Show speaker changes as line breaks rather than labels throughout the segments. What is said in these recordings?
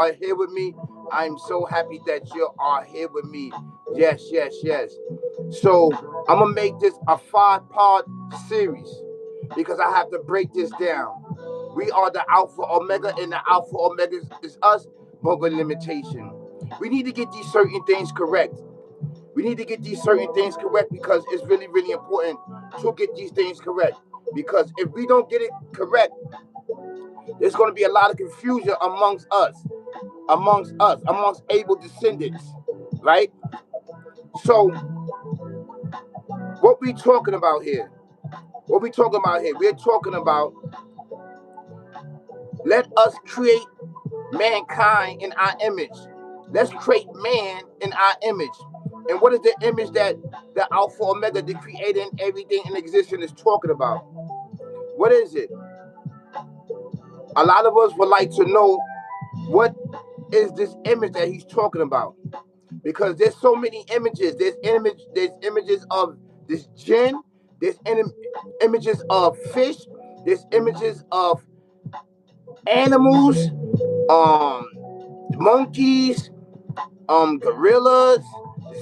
are here with me. I'm so happy that you are here with me. Yes, yes, yes. So I'm gonna make this a 5-part series because I have to break this down. We are the Alpha Omega, and the Alpha Omega is us, but with limitation. We need to get these certain things correct. We need to get these certain things correct because it's really, really important to get these things correct. Because if we don't get it correct, there's going to be a lot of confusion amongst able descendants, right? So, what we talking about here? What we talking about here? We're talking about let us create mankind in our image. Let's create man in our image. And what is the image that the Alpha Omega, the creator and everything in existence is talking about? What is it? A lot of us would like to know what is this image that he's talking about. Because there's so many images. There's images of this jinn, there's images of fish, there's images of animals, um, monkeys, gorillas,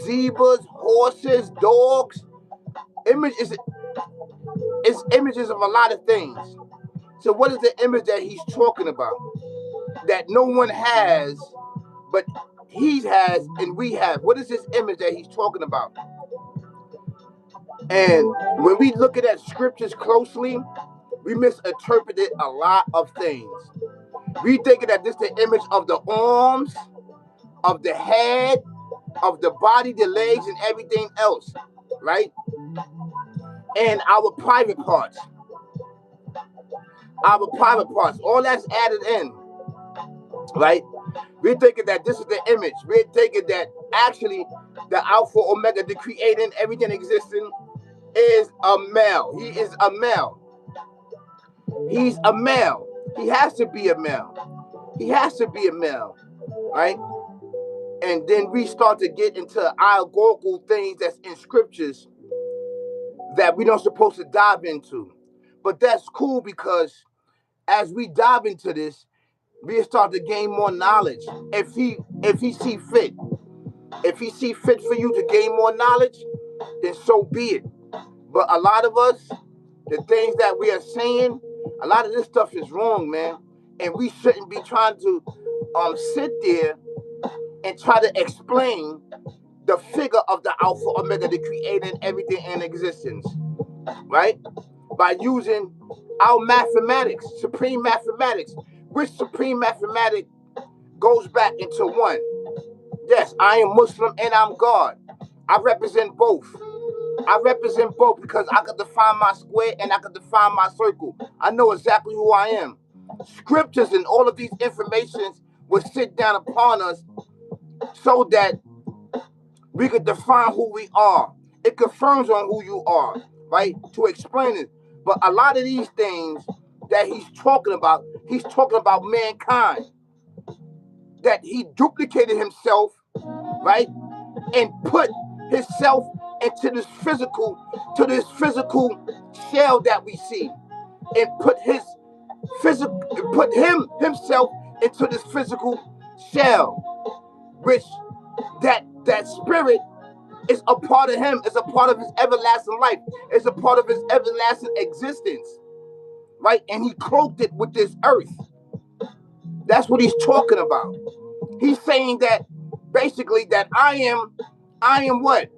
zebras, horses, dogs. Images it's images of a lot of things. So what is the image that he's talking about? That no one has, but he has and we have. What is this image that he's talking about? And when we look at that scriptures closely, we misinterpreted a lot of things. We thinking that this is the image of the arms, of the head, of the body, the legs, and everything else, right? And our private parts, all that's added in, right? We're thinking that this is the image. We're thinking that actually the Alpha Omega, the creating everything existing, is a male. He is a male. He's a male. He has to be a male. He has to be a male, right? And then we start to get into allegorical things that's in scriptures that we don't supposed to dive into. But that's cool because as we dive into this, we start to gain more knowledge. If he see fit, if he see fit for you to gain more knowledge, then so be it. But a lot of us, the things that we are saying, a lot of this stuff is wrong, man. And we shouldn't be trying to sit there and try to explain the figure of the Alpha Omega, the creator and everything in existence, right? By using our mathematics, supreme mathematics, which supreme mathematic goes back into one. Yes, I am Muslim and I'm God. I represent both. I represent both because I can define my square and I can define my circle. I know exactly who I am. Scriptures and all of these informations will sit down upon us so that we could define who we are. It confirms on who you are, right? To explain it. But a lot of these things that he's talking about mankind. That he duplicated himself, right? And put himself into this physical shell that we see. And put himself into this physical shell, which that spirit is a part of him, is a part of his everlasting life, it's a part of his everlasting existence, right? And he cloaked it with this earth. That's what he's talking about. He's saying that basically that I am what?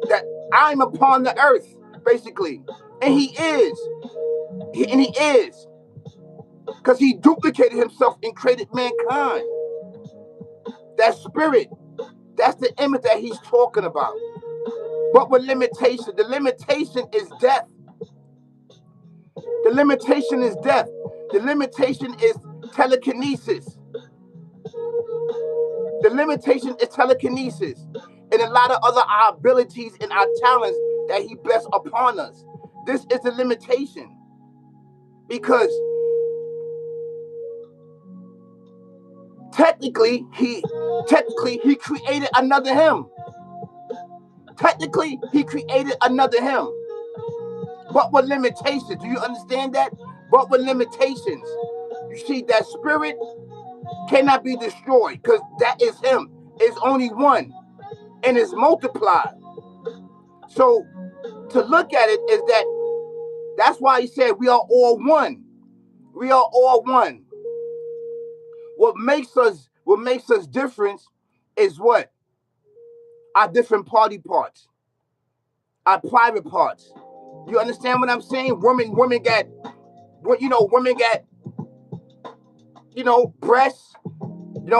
That I'm upon the earth, basically. And he is. And he is. Because he duplicated himself and created mankind. That spirit. That's the image that he's talking about. But with limitation, the limitation is death. The limitation is death. The limitation is telekinesis. The limitation is telekinesis and a lot of other our abilities and our talents that he blessed upon us. This is the limitation because technically he created another him. Technically he created another him. But with limitations. Do you understand that? But with limitations. You see that spirit cannot be destroyed, because that is him. It's only one, and it's multiplied. So to look at it is that's why he said we are all one. We are all one. What makes us different is what? Our different party parts, our private parts. You understand what I'm saying? Women got, women got, breasts.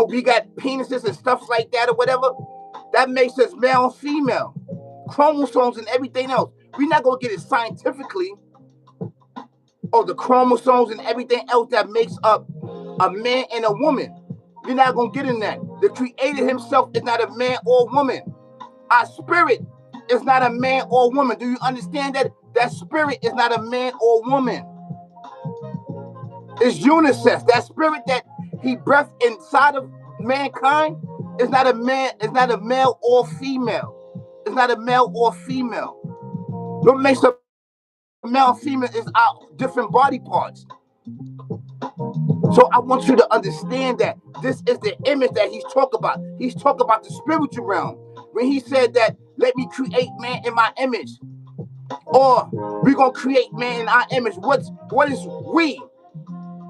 We got penises and stuff like that or whatever. That makes us male and female. Chromosomes and everything else. We're not going to get it scientifically, or the chromosomes and everything else that makes up a man and a woman. You're not going to get in that. The Creator himself is not a man or woman. Our spirit is not a man or woman. Do you understand that? That spirit is not a man or woman. It's unisex. That spirit that he breathed inside of mankind is not a man. It's not a male or female. It's not a male or female. What makes a male and female is our different body parts. So I want you to understand that this is the image that he's talking about. He's talking about the spiritual realm. When he said that, let me create man in my image, or we're going to create man in our image. What is we?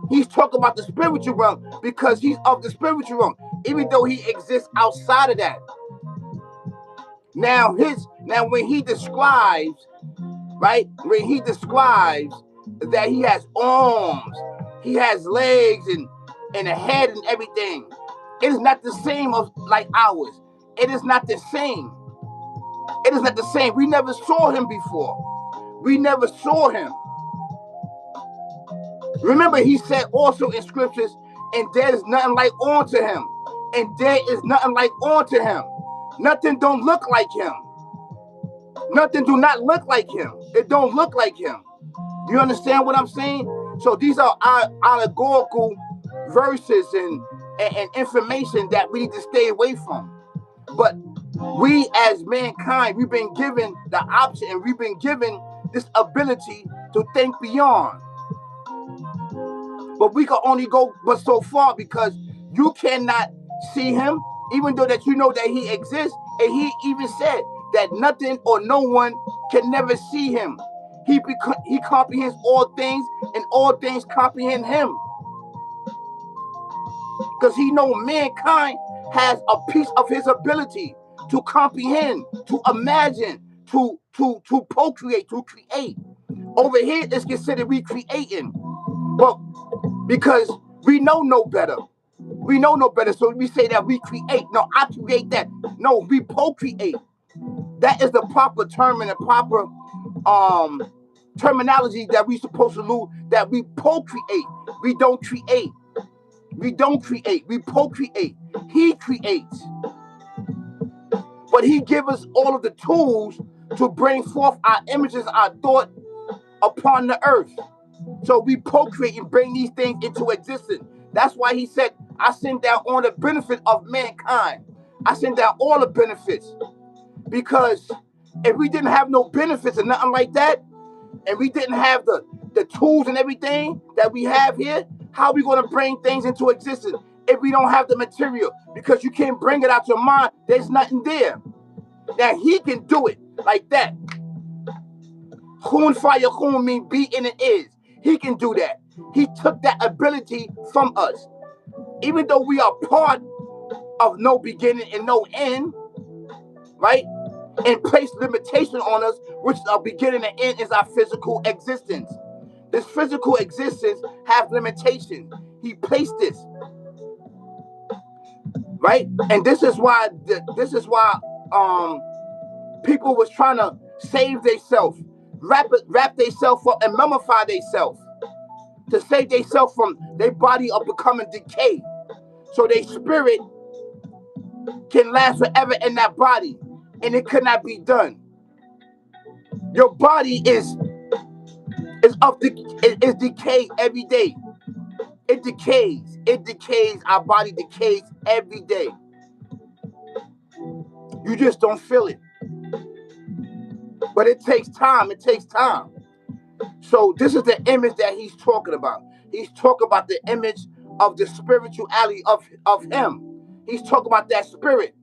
He's talking about the spiritual realm, because he's of the spiritual realm, even though he exists outside of that. Now when he describes, right? When he describes that he has arms, he has legs and a head and everything, it is not the same like ours. It is not the same. It is not the same. We never saw him before. We never saw him. Remember, he said also in scriptures, and there is nothing like unto him. And there is nothing like unto him. Nothing don't look like him. Nothing do not look like him. It don't look like him. You understand what I'm saying? So these are allegorical verses and information that we need to stay away from. But we as mankind, we've been given the option, and we've been given this ability to think beyond. But we can only go but so far, because you cannot see him, even though that you know that he exists. And he even said that nothing or no one can never see him. He comprehends all things, and all things comprehend him. Because he knows mankind has a piece of his ability to comprehend, to imagine, to procreate, to create. Over here, it's considered we creating. But because we know no better. We know no better, so we say that we create. No, I create that. No, we procreate. That is the proper term and the proper terminology that we're supposed to use, that we procreate. We don't create. We don't create. We procreate. He creates. But he gives us all of the tools to bring forth our images, our thought upon the earth. So we procreate and bring these things into existence. That's why he said, I send down all the benefit of mankind. I send down all the benefits. Because if we didn't have no benefits or nothing like that, and we didn't have the tools and everything that we have here, how are we going to bring things into existence if we don't have the material? Because you can't bring it out your mind. There's nothing there. Now he can do it like that. Khun fire khun mean be and it is. He can do that. He took that ability from us. Even though we are part of no beginning and no end, right? And placed limitation on us, which our beginning and end is our physical existence. This physical existence has limitations. He placed this, right? And this is why people was trying to save themselves, wrap themselves up and mummify themselves to save themselves from their body of becoming decay, so their spirit can last forever in that body, and it could not be done. Your body is decayed every day. It decays. It decays. Our body decays every day. You just don't feel it. But it takes time. It takes time. So this is the image that he's talking about. He's talking about the image of the spirituality of him. He's talking about that spirit.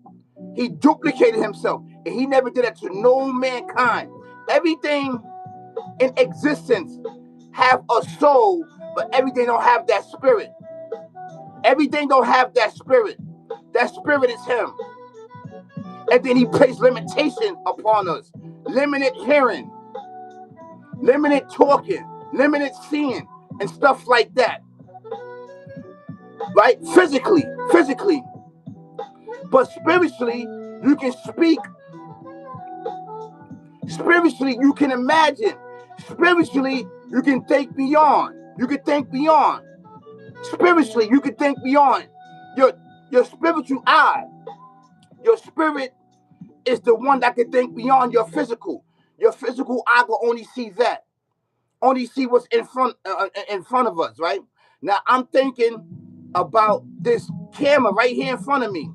He duplicated himself, and he never did that to no mankind. Everything in existence have a soul, but everything don't have that spirit. Everything don't have that spirit. That spirit is him. And then he placed limitation upon us. Limited hearing, limited talking, limited seeing, and stuff like that. Right? Physically. But spiritually, you can speak. Spiritually, you can imagine. Spiritually, you can think beyond. Spiritually, you can think beyond. Your spiritual eye. Your spirit is the one that can think beyond your physical. Your physical eye will only see that. Only see what's in front of us, right? Now I'm thinking about this camera right here in front of me.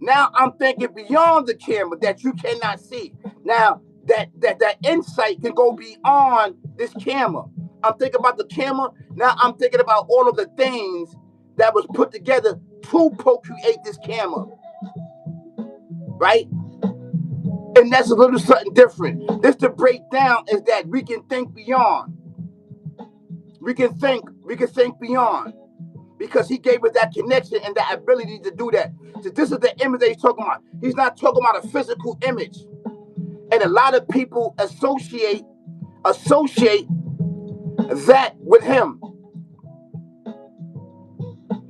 Now I'm thinking beyond the camera that you cannot see. Now that insight can go beyond this camera. I'm thinking about the camera. Now I'm thinking about all of the things that was put together to procreate this camera. Right? And that's a little something different. This to break down is that we can think beyond. We can think beyond. Because he gave us that connection and that ability to do that. So this is the image that he's talking about. He's not talking about a physical image. And a lot of people associate that with him.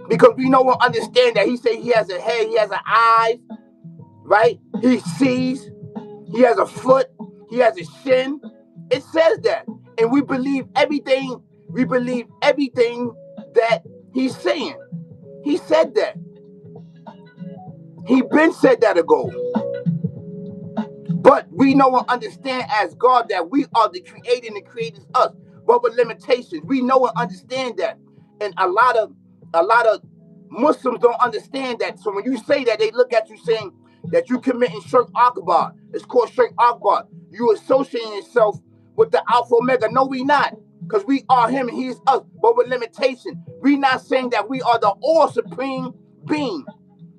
Because we know and understand that he said he has a head, he has an eye, right? He sees, he has a foot, he has a shin. It says that. And we believe everything that he's saying. He said that. He been said that ago. But we know and understand as God that we are the creating and creators us, but with limitations. We know and understand that. And a lot of Muslims don't understand that. So when you say that, they look at you saying that you committing Shirk Akbar. It's called Shirk Akbar. You associating yourself with the Alpha Omega. No, we not. Because we are him and he is us, but with limitation. We not saying that we are the all supreme being.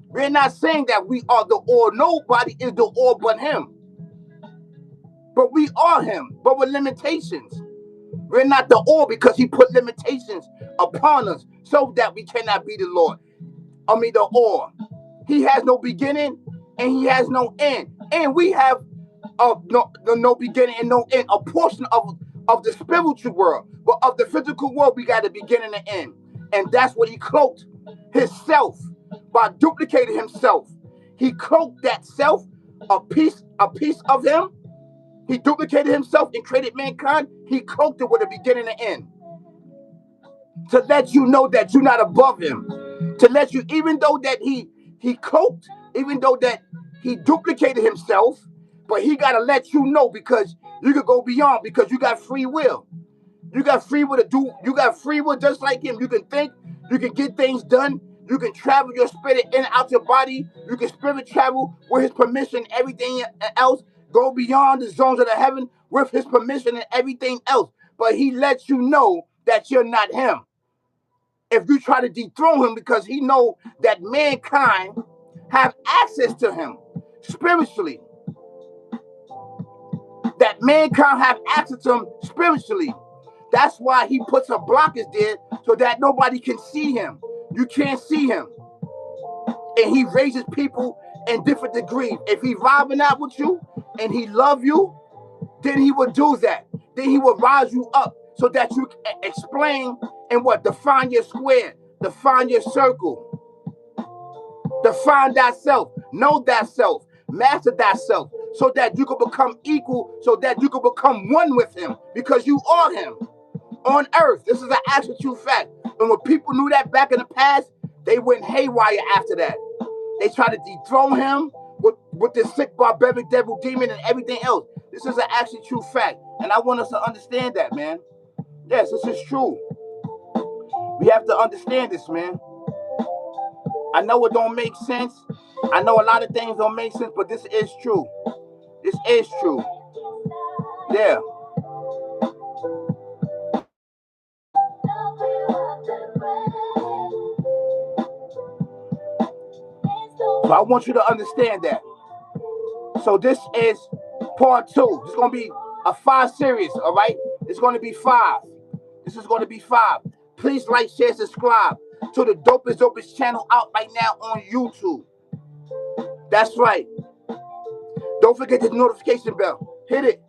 We're not saying that we are the all. Nobody is the all but him. But we are him, but with limitations. We're not the all because he put limitations upon us so that we cannot be the Lord. The all. He has no beginning and he has no end. And we have no beginning and no end. A portion of the spiritual world. But of the physical world, we got a beginning and end. And that's what he cloaked himself by duplicating himself. He cloaked that self, a piece of him. He duplicated himself and created mankind. He cloaked it with a beginning and end. To let you know that you're not above him. To let you, even though that he cloaked, even though that he duplicated himself, but he got to let you know because you could go beyond because you got free will. You got free will to do, you got free will just like him. You can think, you can get things done. You can travel your spirit in and out your body. You can spirit travel with his permission, everything else. Go beyond the zones of the heaven with his permission and everything else. But he lets you know that you're not him. If you try to dethrone him because he know that mankind have access to him spiritually. That mankind have access to him spiritually. That's why he puts a blockage there so that nobody can see him. You can't see him. And he raises people in different degrees. If he vibing out with you and he love you, then he will do that. Then he will rise you up so that you can explain and define your square, define your circle, define thyself, know thyself, master thyself, so that you can become equal, so that you can become one with him, because you are him on earth. This is an actual true fact. And when people knew that back in the past, they went haywire after that. They tried to dethrone him with this sick barbaric devil demon and everything else. This is an actually true fact. And I want us to understand that, man. Yes, this is true. We have to understand this, man. I know it don't make sense. I know a lot of things don't make sense, but this is true. This is true. Yeah. So I want you to understand that. So this is part 2. This is going to be a 5 series, all right? It's going to be 5. This is going to be 5. Please like, share, subscribe to the dopest channel out right now on YouTube. That's right. Don't forget the notification bell. Hit it.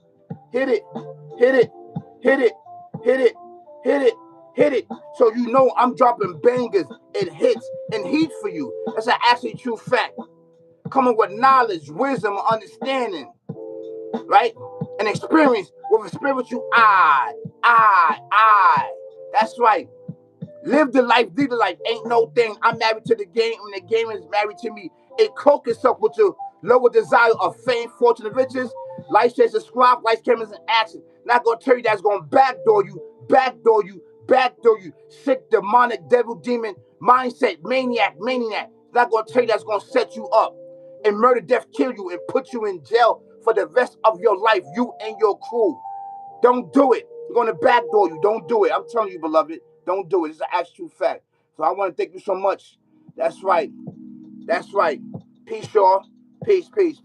Hit it. Hit it. Hit it. Hit it. Hit it. Hit it. So you know I'm dropping bangers and hits and heat for you. That's an actually true fact. Coming with knowledge, wisdom, understanding, right? And experience with a spiritual eye. That's right. Live the life, lead the life. Ain't no thing. I'm married to the game, and the game is married to me. It cloak itself with your lower desire of fame, fortune, and riches. Like, share, subscribe, lights, cameras, and action. Not gonna tell you that's gonna backdoor you, sick, demonic, devil, demon, mindset, maniac. Not gonna tell you that's gonna set you up and murder, death, kill you, and put you in jail for the rest of your life. You and your crew. Don't do it. You're gonna backdoor you. Don't do it. I'm telling you, beloved. Don't do it. It's an actual fact. So I want to thank you so much. That's right. That's right. Peace, y'all. Peace. Peace.